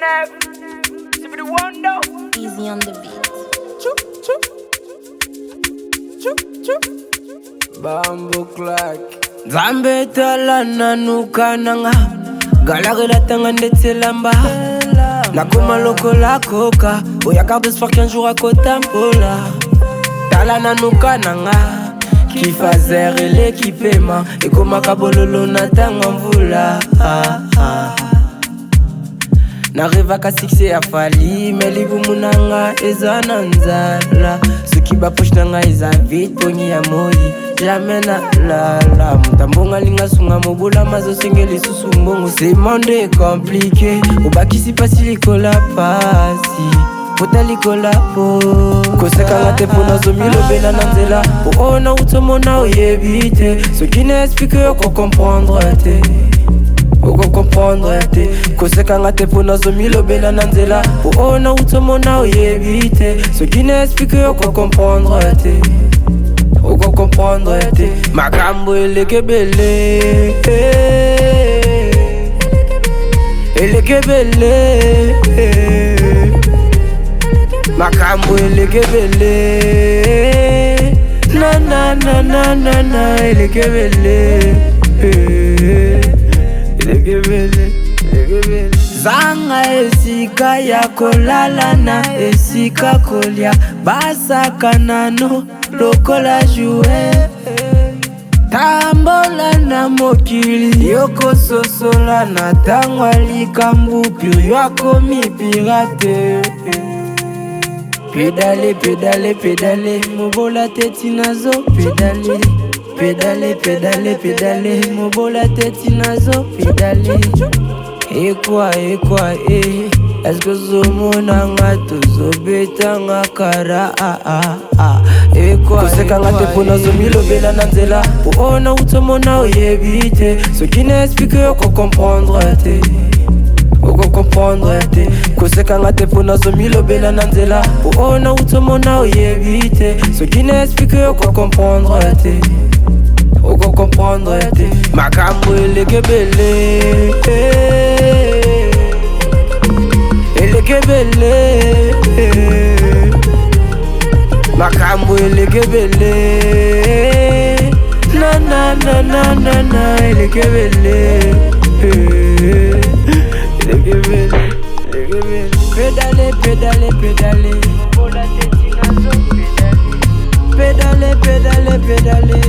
F. C'est the one though. Easy on the beat. Chou, chou. Chou, chou. Bamboo clack. Zambe talana nukananga. Galagela tangande tselamba. Nakoma loko la coca. Oyaka de sport qu'un jour à Kotambola. Talana nukananga. Kifazer et l'équipement. Et comme kabololo natanga mvula. N'arrive qu'à succès à fali. Mais les boumunanga eza nanzala. Ce qui va push nanga eza vite. Poni ya moi. Jamais na la. Mutambonga linga sunga mobula. Mazo sengeli susu mbongo. C'est monde compliqué. Obaki si pasi likola pasi. Pota likola po. Koseka ngate pona zomilo bena nanzela. Po ona utomona oyebite. Ce qui n'explique yoko comprendre te. Oko comprendre te. Koseka ngate pona zomilo bena nanzela. Po ona utomona oyebite. Ce qui n'explique yoko comprendre te. Oko comprendre te. Makambo elekebele. Elekebele. Makambo elekebele. Na na na na na na elekebele. Elekebele, elekebele. Zanga esika ya kolala na esika kolia. Basaka nano lokola jouet. Tambola na mokili yoko sosola na tangwa likambu. Pio yako mi pirate. Pédale, pédale, pédale, mobola tête nazo, pédale. Pédale, pédale, pédale, mobola tête nazo, pédale. Et quoi, est-ce que zomona nga tozo betanga kara Et quoi, koseka nga te pona zomilo bela nanzela. Po ona utomona oyebite. Ce qui n'explique yoko comprendre te. Oko comprendre te. Koseka nga te pona zomilo bela nanzela. Po ona utomona oyebite. Ce qui n'explique yoko comprendre te. Oko comprendre te. Makambo elekebele. Elekebele. Makambo elekebele. Na na na na na na elekebele. Elekebele, elekebele. Pédale, pédale, pédale. Pédale, pédale, pédale.